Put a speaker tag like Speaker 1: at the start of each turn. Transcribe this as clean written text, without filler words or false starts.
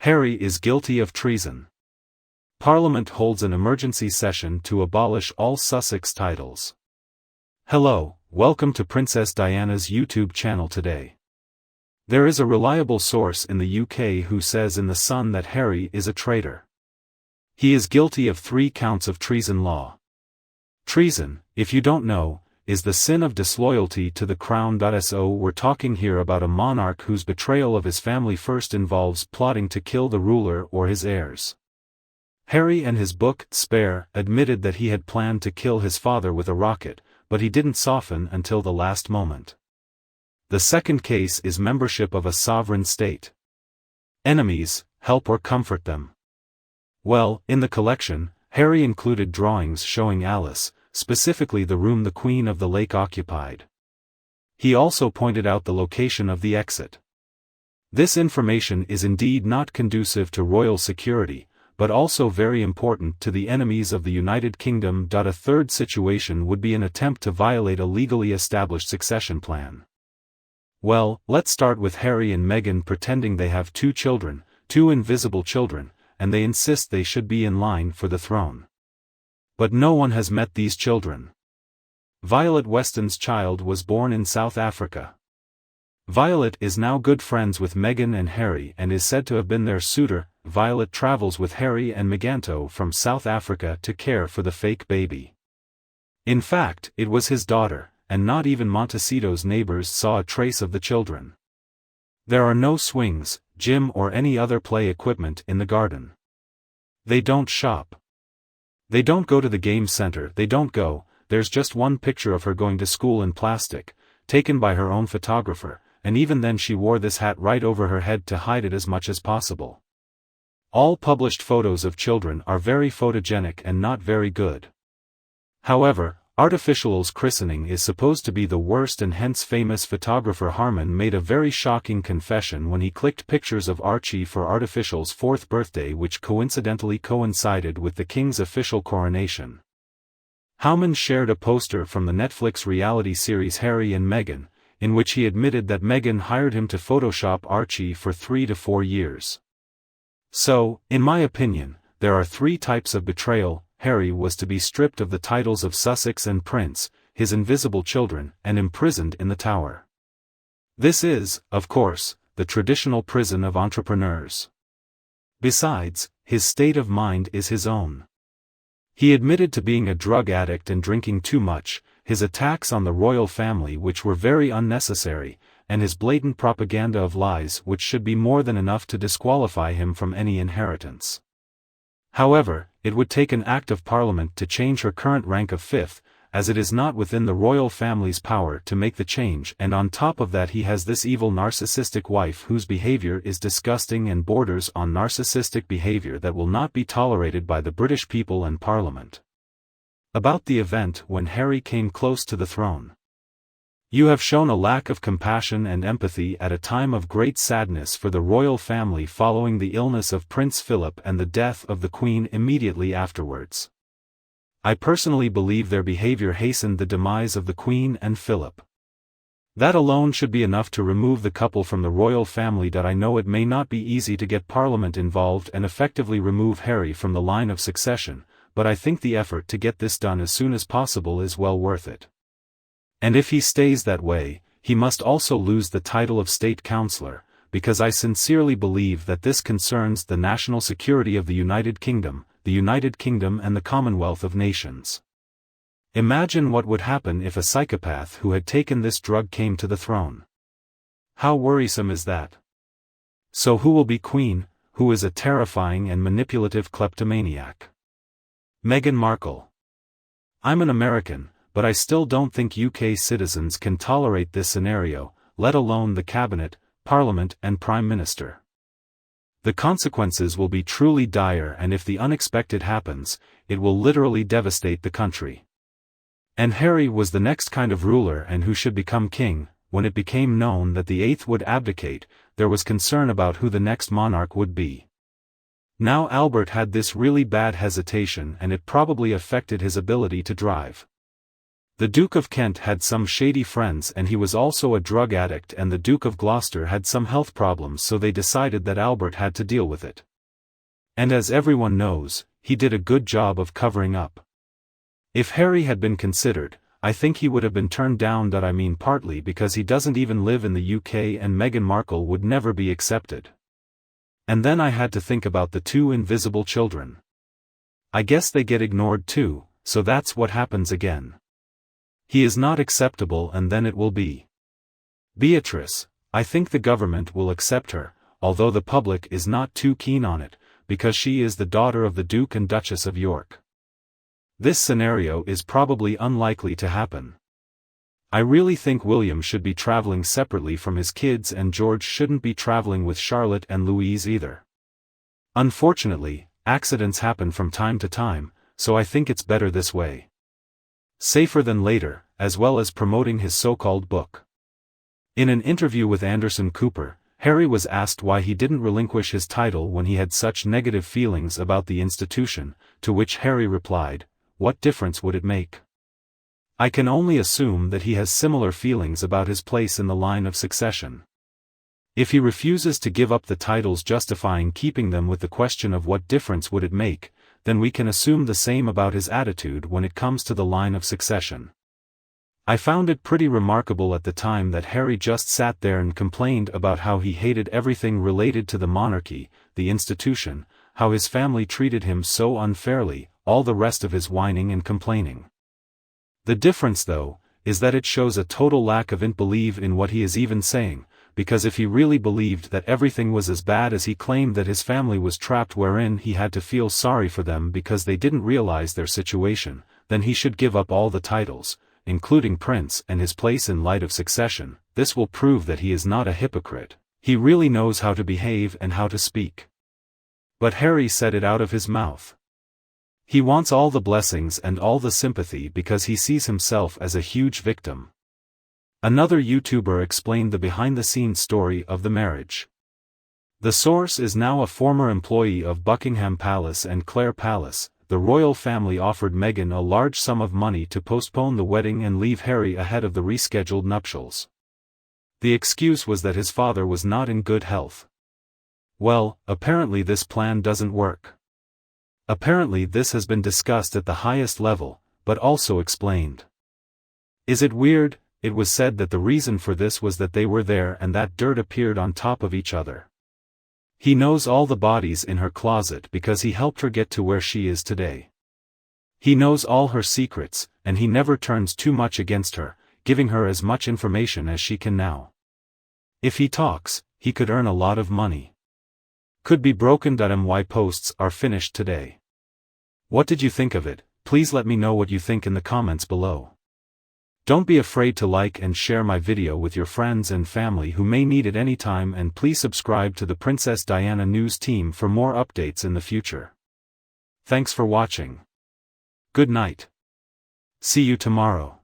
Speaker 1: Harry is guilty of treason. Parliament holds an emergency session to abolish all Sussex titles. Hello, welcome to Princess Diana's YouTube channel today. There is a reliable source in the UK who says in The Sun that Harry is a traitor. He is guilty of 3 counts of treason law. Treason, if you don't know, is the sin of disloyalty to the crown. So we're talking here about a monarch whose betrayal of his family first involves plotting to kill the ruler or his heirs. Harry in his book, Spare, admitted that he had planned to kill his father with a rocket, but he didn't soften until the last moment. The second case is membership of a sovereign state. Enemies, help or comfort them. Well, in the collection, Harry included drawings showing Alice, specifically the room the Queen of the Lake occupied. He also pointed out the location of the exit. This information is indeed not conducive to royal security, but also very important to the enemies of the United Kingdom. A third situation would be an attempt to violate a legally established succession plan. Well, let's start with Harry and Meghan pretending they have 2 children, 2 invisible children, and they insist they should be in line for the throne. But no one has met these children. Violet Weston's child was born in South Africa. Violet is now good friends with Meghan and Harry and is said to have been their suitor. Violet travels with Harry and Meghan from South Africa to care for the fake baby. In fact, it was his daughter, and not even Montecito's neighbors saw a trace of the children. There are no swings, gym or any other play equipment in the garden. They don't shop. They don't go to the game center. There's just one picture of her going to school in plastic, taken by her own photographer, and even then she wore this hat right over her head to hide it as much as possible. All published photos of children are very photogenic and not very good. However, Artificial's christening is supposed to be the worst, and hence famous photographer Harman made a very shocking confession when he clicked pictures of Archie for Artificial's 4th birthday, which coincidentally coincided with the king's official coronation. Harman shared a poster from the Netflix reality series Harry and Meghan, in which he admitted that Meghan hired him to Photoshop Archie for 3 to 4 years. So, in my opinion, there are 3 types of betrayal. Harry was to be stripped of the titles of Sussex and Prince, his invisible children, and imprisoned in the Tower. This is, of course, the traditional prison of entrepreneurs. Besides, his state of mind is his own. He admitted to being a drug addict and drinking too much, his attacks on the royal family which were very unnecessary, and his blatant propaganda of lies which should be more than enough to disqualify him from any inheritance. However, it would take an Act of Parliament to change her current rank of 5th, as it is not within the royal family's power to make the change, and on top of that he has this evil narcissistic wife whose behavior is disgusting and borders on narcissistic behavior that will not be tolerated by the British people and Parliament. About the event when Harry came close to the throne. You have shown a lack of compassion and empathy at a time of great sadness for the royal family following the illness of Prince Philip and the death of the Queen immediately afterwards. I personally believe their behavior hastened the demise of the Queen and Philip. That alone should be enough to remove the couple from the royal family. I know it may not be easy to get Parliament involved and effectively remove Harry from the line of succession, but I think the effort to get this done as soon as possible is well worth it. And if he stays that way, he must also lose the title of State Councillor, because I sincerely believe that this concerns the national security of the United Kingdom and the Commonwealth of Nations. Imagine what would happen if a psychopath who had taken this drug came to the throne. How worrisome is that? So who will be Queen, who is a terrifying and manipulative kleptomaniac? Meghan Markle. I'm an American, but I still don't think UK citizens can tolerate this scenario, let alone the cabinet, parliament and prime minister. The consequences will be truly dire, and if the unexpected happens, it will literally devastate the country. And Harry was the next kind of ruler and who should become king. When it became known that the 8th would abdicate, there was concern about who the next monarch would be. Now Albert had this really bad hesitation, and it probably affected his ability to drive. The Duke of Kent had some shady friends and he was also a drug addict, and the Duke of Gloucester had some health problems, so they decided that Albert had to deal with it. And as everyone knows, he did a good job of covering up. If Harry had been considered, I think he would have been turned down. I mean, partly because he doesn't even live in the UK and Meghan Markle would never be accepted. And then I had to think about the two invisible children. I guess they get ignored too, so that's what happens again. He is not acceptable, and then it will be Beatrice. I think the government will accept her, although the public is not too keen on it, because she is the daughter of the Duke and Duchess of York. This scenario is probably unlikely to happen. I really think William should be traveling separately from his kids, and George shouldn't be traveling with Charlotte and Louise either. Unfortunately, accidents happen from time to time, so I think it's better this way. Safer than later, as well as promoting his so-called book. In an interview with Anderson Cooper, Harry was asked why he didn't relinquish his title when he had such negative feelings about the institution, to which Harry replied, "What difference would it make? I can only assume that he has similar feelings about his place in the line of succession. If he refuses to give up the titles, justifying keeping them with the question of what difference would it make, then we can assume the same about his attitude when it comes to the line of succession." I found it pretty remarkable at the time that Harry just sat there and complained about how he hated everything related to the monarchy, the institution, how his family treated him so unfairly, all the rest of his whining and complaining. The difference, though, is that it shows a total lack of belief in what he is even saying, because if he really believed that everything was as bad as he claimed, that his family was trapped wherein he had to feel sorry for them because they didn't realize their situation, then he should give up all the titles, including Prince, and his place in light of succession. This will prove that he is not a hypocrite. He really knows how to behave and how to speak. But Harry said it out of his mouth. He wants all the blessings and all the sympathy because he sees himself as a huge victim. Another YouTuber explained the behind-the-scenes story of the marriage. The source is now a former employee of Buckingham Palace and Clare Palace. The royal family offered Meghan a large sum of money to postpone the wedding and leave Harry ahead of the rescheduled nuptials. The excuse was that his father was not in good health. Well, apparently this plan doesn't work. Apparently this has been discussed at the highest level, but also explained. Is it weird? It was said that the reason for this was that they were there and that dirt appeared on top of each other. He knows all the bodies in her closet because he helped her get to where she is today. He knows all her secrets, and he never turns too much against her, giving her as much information as she can now. If he talks, he could earn a lot of money. Could be broken. My posts are finished today. What did you think of it? Please let me know what you think in the comments below. Don't be afraid to like and share my video with your friends and family who may need it anytime, and please subscribe to the Princess Diana News team for more updates in the future. Thanks for watching. Good night. See you tomorrow.